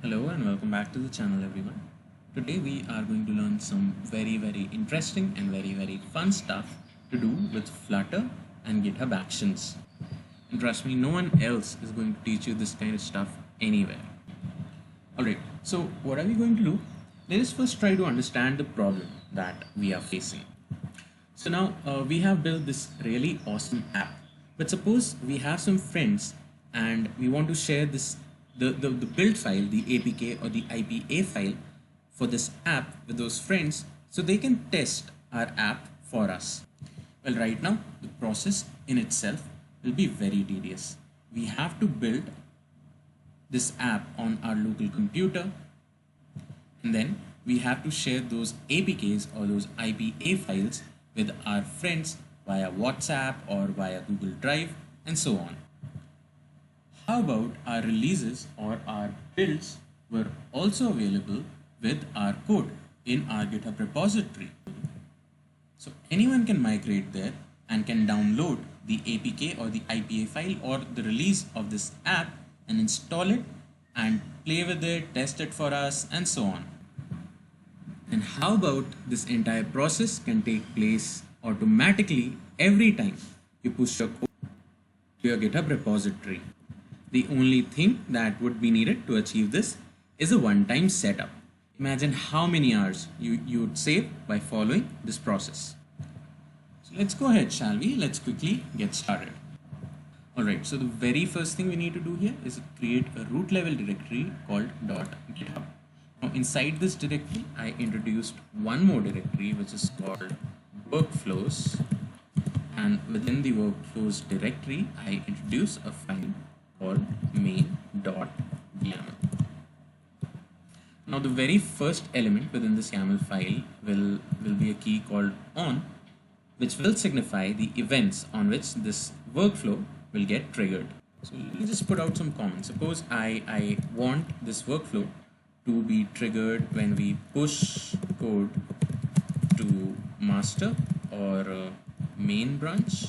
Hello and welcome back to the channel everyone. Today we are going to learn some very interesting and very fun stuff to do with Flutter and GitHub Actions. And trust me, no one else is going to teach you this kind of stuff anywhere. Alright, so what are we going to do? Let us first try to understand the problem that we are facing. So now we have built this really awesome app, but suppose we have some friends and we want to share this the build file, the APK or the IPA file for this app with those friends so they can test our app for us. Well, right now the process in itself will be very tedious. We have to build this app on our local computer, and then we have to share those APKs or those IPA files with our friends via WhatsApp or via Google Drive and so on. How about our releases or our builds were also available with our code in our GitHub repository? So anyone can migrate there and can download the APK or the IPA file or the release of this app and install it and play with it, test it for us and so on. And how about this entire process can take place automatically every time you push your code to your GitHub repository? The only thing that would be needed to achieve this is a one-time setup. Imagine how many hours you would save by following this process. So let's go ahead, shall we? Let's quickly get started. Alright, so the very first thing we need to do here is create a root level directory called .github. Now inside this directory, I introduced one more directory which is called workflows, and within the workflows directory, I introduce a file called main.yaml. Now the very first element within this YAML file will be a key called on, which will signify the events on which this workflow will get triggered. So let me just put out some comments. Suppose I want this workflow to be triggered when we push code to master or main branch,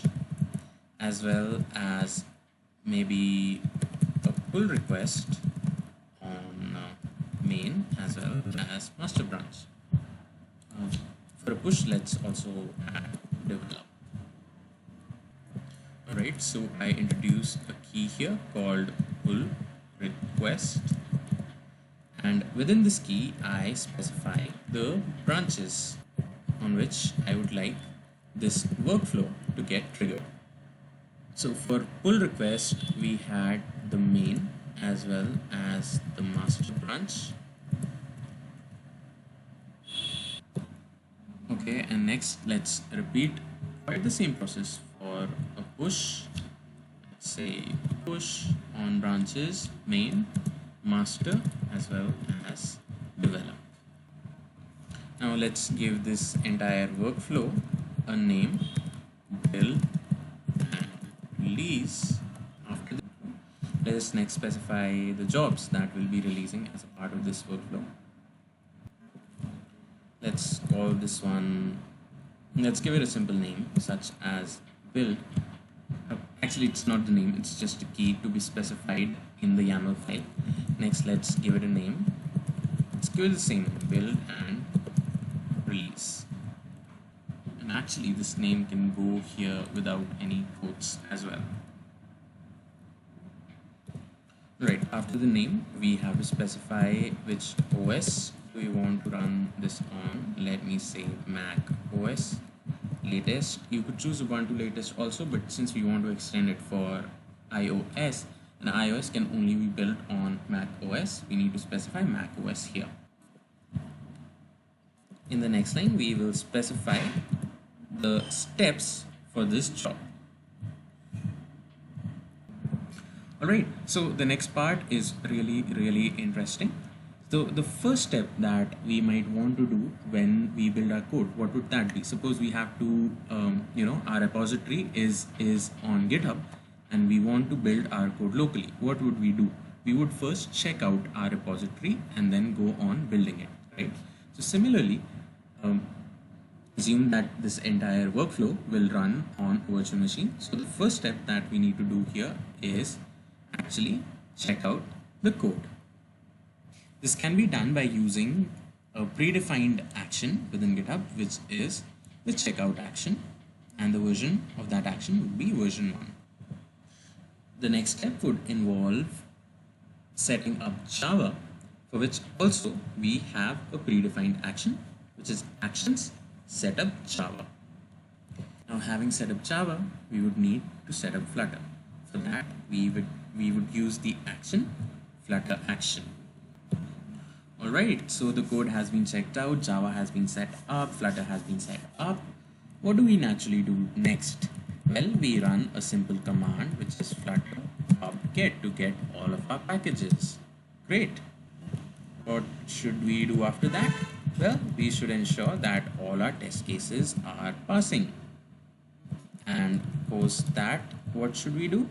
as well as maybe a pull request on main as well as master branch. For a push, let's also add develop. Alright, so I introduce a key here called pull request, and within this key I specify the branches on which I would like this workflow to get triggered. So for pull request, we had the main as well as the master branch. Okay, and next let's repeat quite the same process for a push. Let's say push on branches main, master as well as develop. Now let's give this entire workflow a name, build and release. After that, let us next specify the jobs that we'll be releasing as a part of this workflow. Let's call this one, let's give it a simple name such as build. Actually, it's not the name, it's just a key to be specified in the YAML file. Next, let's give it a name. Let's give it the same, build and release. And actually this name can go here without any quotes as well. Right, after the name we have to specify which OS do we want to run this on. Let me say Mac OS latest. You could choose Ubuntu latest also, but since we want to extend it for iOS, and iOS can only be built on Mac OS, we need to specify Mac OS here. In the next line we will specify the steps for this job. Alright, so the next part is really interesting. So the first step that we might want to do when we build our code, what would that be? Suppose we have to, our repository is on GitHub and we want to build our code locally. What would we do? We would first check out our repository and then go on building it, right? So similarly, assume that this entire workflow will run on virtual machine. So the first step that we need to do here is actually check out the code. This can be done by using a predefined action within GitHub, which is the checkout action, and the version of that action would be version 1. The next step would involve setting up Java, for which also we have a predefined action, which is actions setup Java. Now, having set up Java, we would need to set up Flutter. For that, we would use the action Flutter action. Alright, so the code has been checked out, Java has been set up, Flutter has been set up. What do we naturally do next? Well, we run a simple command, which is flutter get to get all of our packages. Great. What should we do after that? Well, we should ensure that all our test cases are passing. And post that, what should we do?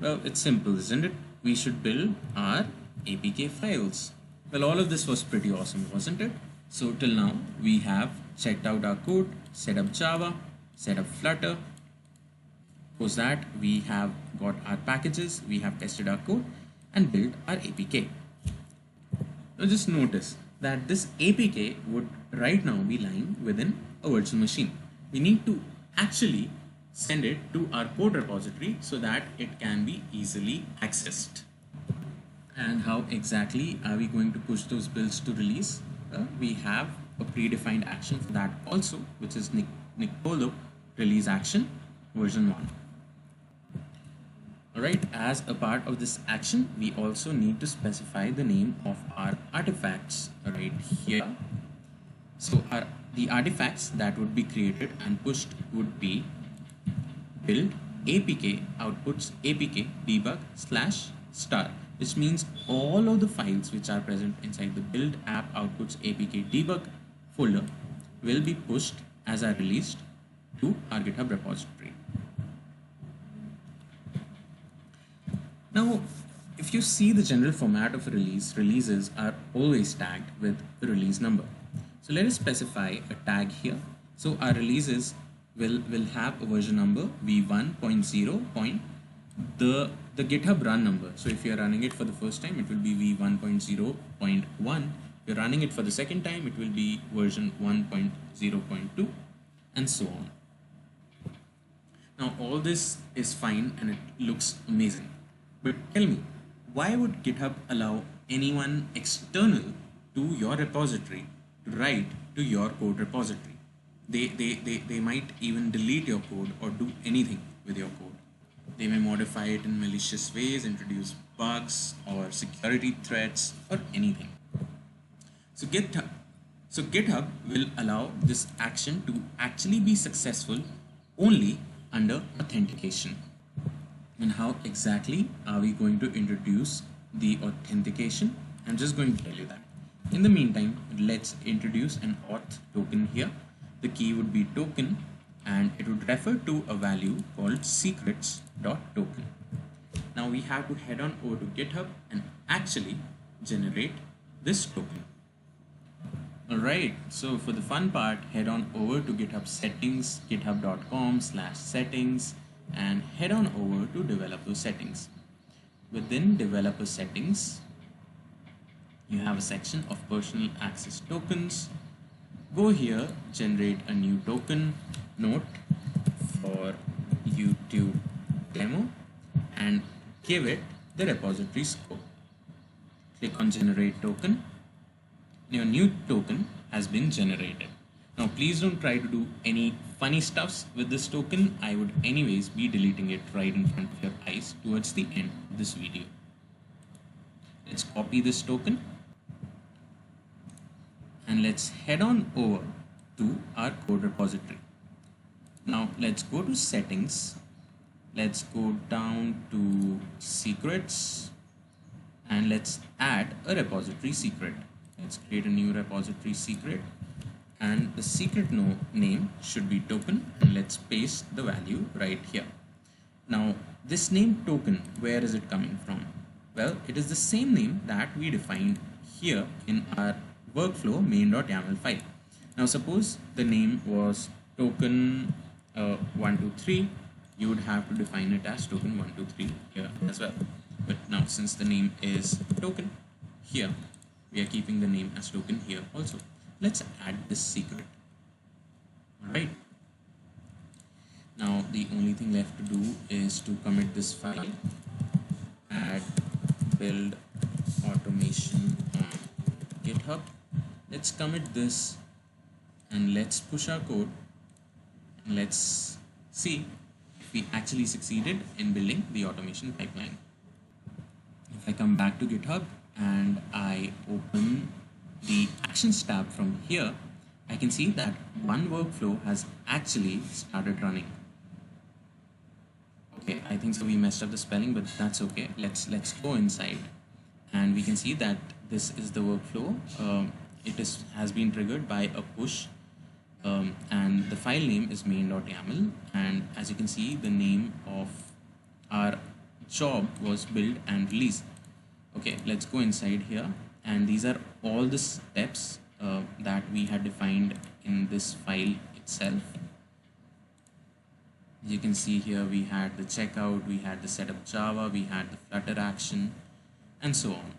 Well, it's simple, isn't it? We should build our APK files. Well, all of this was pretty awesome, wasn't it? So till now, we have checked out our code, set up Java, set up Flutter. Post that, we have got our packages, we have tested our code and built our APK. Now just notice that this APK would right now be lying within a virtual machine. We need to actually send it to our code repository so that it can be easily accessed. And how exactly are we going to push those builds to release? Well, we have a predefined action for that also, which is Nicolo release action version 1. Alright, as a part of this action, we also need to specify the name of our artifacts right here. So the artifacts that would be created and pushed would be build apk outputs apk debug /star, which means all of the files which are present inside the build app outputs apk debug folder will be pushed as are released to our GitHub repository. Now, if you see the general format of a release, releases are always tagged with the release number. So let us specify a tag here. So our releases will have a version number v1.0. The GitHub run number. So if you're running it for the first time, it will be v1.0.1. If you're running it for the second time, it will be version 1.0.2 and so on. Now all this is fine and it looks amazing. But tell me, why would GitHub allow anyone external to your repository to write to your code repository? They might even delete your code or do anything with your code. They may modify it in malicious ways, introduce bugs or security threats or anything. So GitHub will allow this action to actually be successful only under authentication. And how exactly are we going to introduce the authentication? I'm just going to tell you that. In the meantime, let's introduce an auth token here. The key would be token and it would refer to a value called secrets.token. Now we have to head on over to GitHub and actually generate this token. Alright, so for the fun part, head on over to GitHub settings, github.com/settings, and head on over to developer settings. Within developer settings, you have a section of personal access tokens. Go here, generate a new token, note for YouTube demo, and give it the repository scope. Click on generate token. Your new token has been generated. Now please don't try to do any funny stuffs with this token. I would anyways be deleting it right in front of your eyes towards the end of this video. Let's copy this token and let's head on over to our code repository. Now let's go to settings. Let's go down to secrets and let's add a repository secret. Let's create a new repository secret. And the secret name should be token, and let's paste the value right here. Now this name token, where is it coming from? Well, it is the same name that we defined here in our workflow main.yaml file. Now suppose the name was token 123, you would have to define it as token 123 here as well. But now since the name is token here, we are keeping the name as token here also. Let's add this secret. All right. Now the only thing left to do is to commit this file, add build automation on GitHub. Let's commit this and let's push our code and let's see if we actually succeeded in building the automation pipeline. If I come back to GitHub and I open the actions tab from here, I can see that one workflow has actually started running. Okay, I think so we messed up the spelling, but that's okay. Let's go inside and we can see that this is the workflow. Has been triggered by a push, and the file name is main.yaml, and as you can see the name of our job was build and release. Okay, let's go inside here, and these are all the steps that we had defined in this file itself. As you can see here, we had the checkout, we had the setup Java, we had the Flutter action, and so on.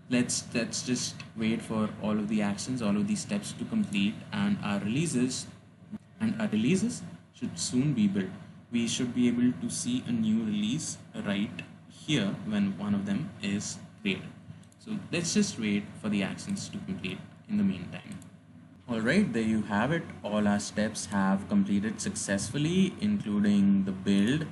Let's just wait for all of the actions, all of these steps to complete, and our releases should soon be built. We should be able to see a new release right here when one of them is created. So let's just wait for the actions to complete in the meantime. Alright, there you have it. All our steps have completed successfully, including the build,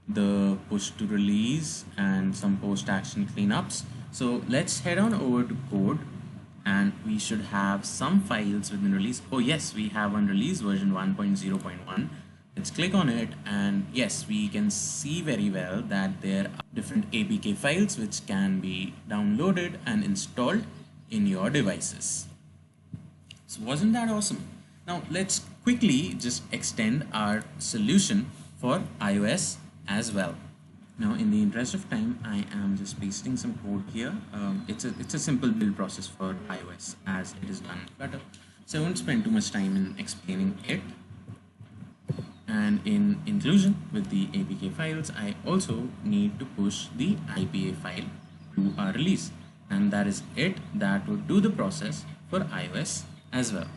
the push to release, and some post action cleanups. So let's head on over to code, and we should have some files within release. Oh yes, we have on release version 1.0.1. Let's click on it, and yes, we can see very well that there are different APK files which can be downloaded and installed in your devices. So wasn't that awesome? Now let's quickly just extend our solution for iOS as well. Now in the interest of time, I am just pasting some code here. It's a simple build process for iOS as it is done in Flutter. So I won't spend too much time in explaining it. And in inclusion with the APK files, I also need to push the IPA file to our release. And that is it. That will do the process for iOS as well.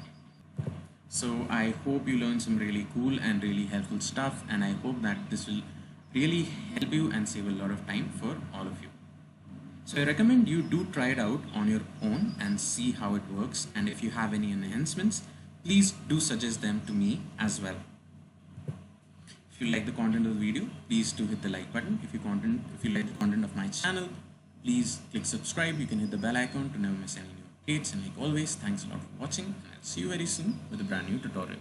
So I hope you learned some really cool and really helpful stuff, and I hope that this will really help you and save a lot of time for all of you. So I recommend you do try it out on your own and see how it works, and if you have any enhancements, please do suggest them to me as well. If you like the content of the video, please do hit the like button. If you like the content of my channel, please click subscribe. You can hit the bell icon to never miss any new updates, and like always, thanks a lot for watching, and I'll see you very soon with a brand new tutorial.